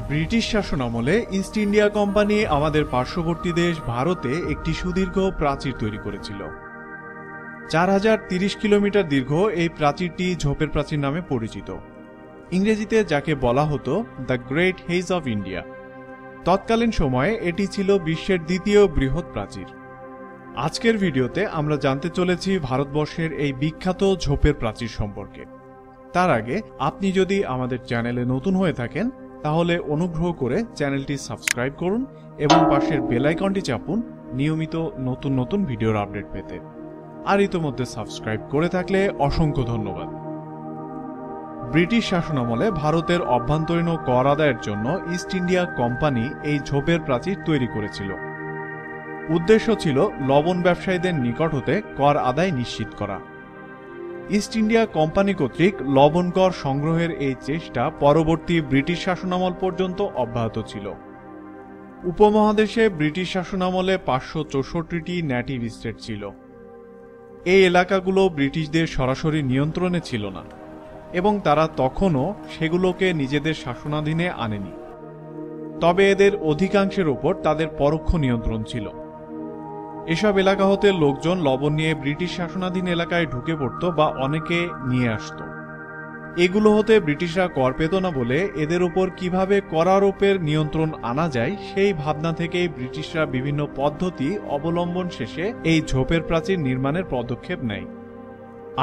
British শাসনামলে east India company আমাদের পার্শ্ববর্তী দেশ ভারতে একটি সুদীর্ঘ প্রাচীর তৈরি করেছিল। 4030 কিলোমিটার দীর্ঘ এই প্রাচীরটি ঝোপের প্রাচীর নামে পরিচিত, ইংরেজিতে যাকে বলা হতো the great hedge of India. তৎকালীন সময়ে এটি ছিল বিশ্বের দ্বিতীয় বৃহৎ প্রাচীর। আজকের ভিডিওতে আমরা জানতে চলেছি ভারতবর্ষের এই বিখ্যাত ঝোপের প্রাচীর সম্পর্কে। তার আগে আপনি যদি আমাদের চ্যানেলে নতুন হয়ে থাকেন তাহলে অনুগ্রহ করে চ্যানেলটি সাবস্ক্রাইব করুন এবং পাশের বেল আইকনটি চাপুন নিয়মিত নতুন নতুন ভিডিওর আপডেট পেতে। আর ইতোমধ্যে সাবস্ক্রাইব করে থাকলে অসংখ্য ধন্যবাদ। ব্রিটিশ শাসনামলে ভারতের অভ্যন্তরীণ কর আদায়ের জন্য ইস্ট ইন্ডিয়া কোম্পানি এই ঝোপের প্রাচীর তৈরি করেছিল। উদ্দেশ্য ছিল লবণ ব্যবসায়ীদের নিকট হতে কর আদায় নিশ্চিত করা। ইস্ট ইন্ডিয়া কোম্পানি কর্তৃক লবণ কর সংগ্রহের এই চেষ্টা পরবর্তী ব্রিটিশ শাসনামল পর্যন্ত অব্যাহত ছিল। উপমহাদেশে ব্রিটিশ শাসনামলে 564টি নেটিভ স্টেট ছিল। এই এলাকাগুলো ব্রিটিশদের সরাসরি নিয়ন্ত্রণে ছিল না এবং তারা তখনও সেগুলোকে নিজেদের শাসনাধীনে আনেনি। তবে এদের অধিকাংশের ওপর তাদের পরোক্ষ নিয়ন্ত্রণ ছিল। এসব এলাকা হতে লোকজন লবণ নিয়ে ব্রিটিশ শাসনাধীন এলাকায় ঢুকে পড়ত বা অনেকে নিয়ে আসত। এগুলো হতে ব্রিটিশরা কর পেত না বলে এদের উপর কিভাবে করারোপের নিয়ন্ত্রণ আনা যায় সেই ভাবনা থেকেই ব্রিটিশরা বিভিন্ন পদ্ধতি অবলম্বন শেষে এই ঝোপের প্রাচীর নির্মাণের পদক্ষেপ নেয়।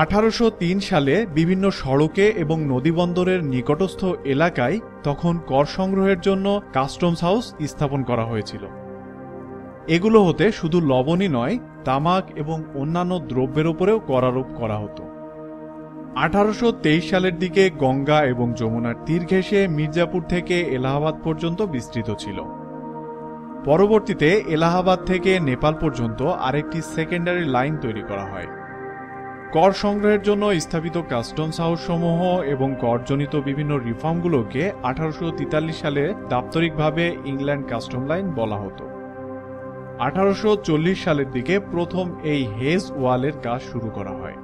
1803 সালে বিভিন্ন সড়কে এবং নদীবন্দরের নিকটস্থ এলাকায় তখন কর সংগ্রহের জন্য কাস্টমস হাউস স্থাপন করা হয়েছিল। এগুলো হতে শুধু লবণই নয়, তামাক এবং অন্যান্য দ্রব্যের উপরেও করারোপ করা হতো। 1823 সালের দিকে গঙ্গা এবং যমুনার তীর ঘেঁষে মির্জাপুর থেকে এলাহাবাদ পর্যন্ত বিস্তৃত ছিল। পরবর্তীতে এলাহাবাদ থেকে নেপাল পর্যন্ত আরেকটি সেকেন্ডারি লাইন তৈরি করা হয়। কর সংগ্রহের জন্য স্থাপিত কাস্টমস হাউস সমূহ এবং করজনিত বিভিন্ন রিফর্মগুলোকে 1843 সালে দাপ্তরিকভাবে ইংল্যান্ড কাস্টম লাইন বলা হতো। 1840 সালের দিকে প্রথম এই হেজ ওয়ালের কাজ শুরু করা হয়।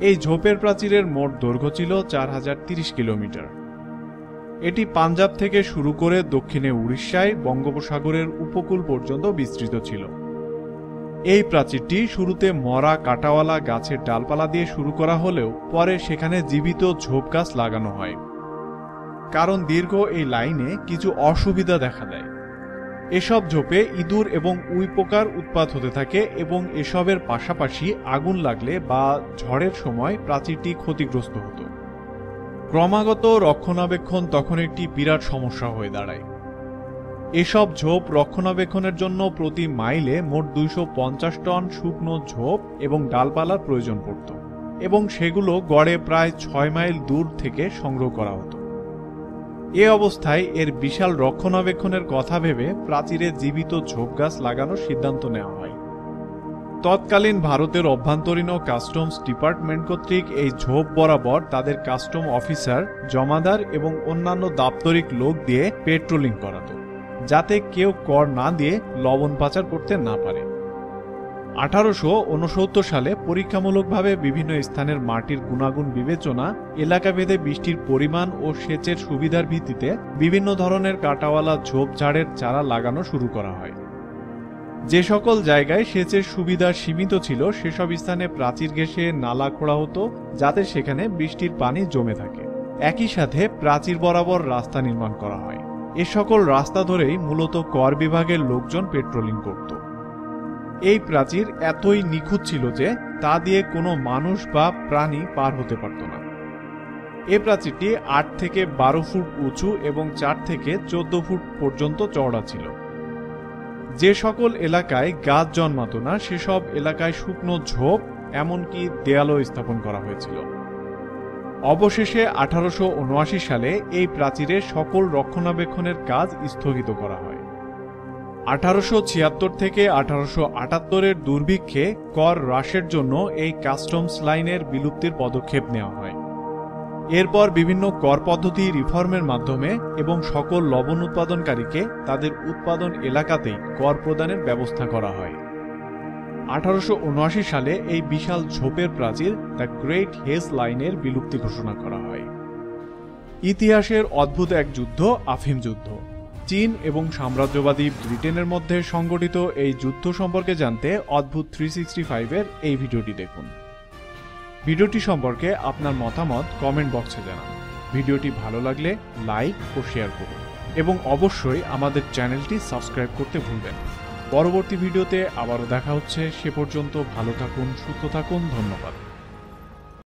এই ঝোপের প্রাচীরের মোট দৈর্ঘ্য ছিল 4030 কিলোমিটার। এটি পাঞ্জাব থেকে শুরু করে দক্ষিণে উড়িষ্যায় বঙ্গোপসাগরের উপকূল পর্যন্ত বিস্তৃত ছিল। এই প্রাচীরটি শুরুতে মরা কাটাওয়ালা গাছের ডালপালা দিয়ে শুরু করা হলেও পরে সেখানে জীবিত ঝোপ গাছ লাগানো হয়। কারণ দীর্ঘ এই লাইনে কিছু অসুবিধা দেখা দেয়। এসব ঝোপে ইঁদুর এবং উই পোকার উৎপাত হতে থাকে এবং এসবের পাশাপাশি আগুন লাগলে বা ঝড়ের সময় প্রাচীরটি ক্ষতিগ্রস্ত হতো। ক্রমাগত রক্ষণাবেক্ষণ তখন একটি বিরাট সমস্যা হয়ে দাঁড়ায়। এসব ঝোপ রক্ষণাবেক্ষণের জন্য প্রতি মাইলে মোট 250 টন শুকনো ঝোপ এবং ডালপালার প্রয়োজন পড়ত এবং সেগুলো গড়ে প্রায় 6 মাইল দূর থেকে সংগ্রহ করা হতো। এ অবস্থায় এর বিশাল রক্ষণাবেক্ষণের কথা ভেবে প্রাচীরে জীবিত ঝোপ গাছ লাগানোর সিদ্ধান্ত নেওয়া হয়। তৎকালীন ভারতের অভ্যন্তরীণ কাস্টমস ডিপার্টমেন্ট কর্তৃক এই ঝোপ বরাবর তাদের কাস্টম অফিসার, জমাদার এবং অন্যান্য দাপ্তরিক লোক দিয়ে পেট্রোলিং করাত, যাতে কেউ কর না দিয়ে লবণ পাচার করতে না পারে। 1869 সালে পরীক্ষামূলকভাবে বিভিন্ন স্থানের মাটির গুণাগুণ বিবেচনা, এলাকাভেদে বৃষ্টির পরিমাণ ও সেচের সুবিধার ভিত্তিতে বিভিন্ন ধরনের কাঁটাওয়ালা ঝোপঝাড়ের চারা লাগানো শুরু করা হয়। যে সকল জায়গায় সেচের সুবিধা সীমিত ছিল সেসব স্থানে প্রাচীর ঘেঁষে নালা খোঁড়া হতো, যাতে সেখানে বৃষ্টির পানি জমে থাকে। একই সাথে প্রাচীর বরাবর রাস্তা নির্মাণ করা হয়। এ সকল রাস্তা ধরেই মূলত কর বিভাগের লোকজন পেট্রোলিং করত। এই প্রাচীর এতই নিখুঁত ছিল যে তা দিয়ে কোনো মানুষ বা প্রাণী পার হতে পারত না। এ প্রাচীরটি 8 থেকে 12 ফুট উঁচু এবং 4 থেকে 14 ফুট পর্যন্ত চওড়া ছিল। যে সকল এলাকায় গাছ জন্মাত না সেসব এলাকায় শুকনো ঝোপ এমনকি দেয়ালও স্থাপন করা হয়েছিল। অবশেষে 1879 সালে এই প্রাচীরের সকল রক্ষণাবেক্ষণের কাজ স্থগিত করা হয়। 1876 থেকে 1878 দুর্ভিক্ষে কর হ্রাসের জন্য এই কাস্টমস লাইনের বিলুপ্তির পদক্ষেপ নেওয়া হয়। এরপর বিভিন্ন কর পদ্ধতি রিফর্মের মাধ্যমে এবং সকল লবণ উৎপাদনকারীকে তাদের উৎপাদন এলাকাতেই কর প্রদানের ব্যবস্থা করা হয়। 1879 সালে এই বিশাল ঝোপের প্রাচীর দ্য গ্রেট হেজ লাইনের বিলুপ্তি ঘোষণা করা হয়। ইতিহাসের অদ্ভুত এক যুদ্ধ, আফিম যুদ্ধ। চীন এবং সাম্রাজ্যবাদী ব্রিটেনের মধ্যে সংগঠিত এই যুদ্ধ সম্পর্কে জানতে অদ্ভুত 365-এর এই ভিডিওটি দেখুন। ভিডিওটি সম্পর্কে আপনার মতামত কমেন্ট বক্সে জানান। ভিডিওটি ভালো লাগলে লাইক ও শেয়ার করুন এবং অবশ্যই আমাদের চ্যানেলটি সাবস্ক্রাইব করতে ভুলবেন না। পরবর্তী ভিডিওতে আবারও দেখা হচ্ছে। সে পর্যন্ত ভালো থাকুন, সুস্থ থাকুন। ধন্যবাদ।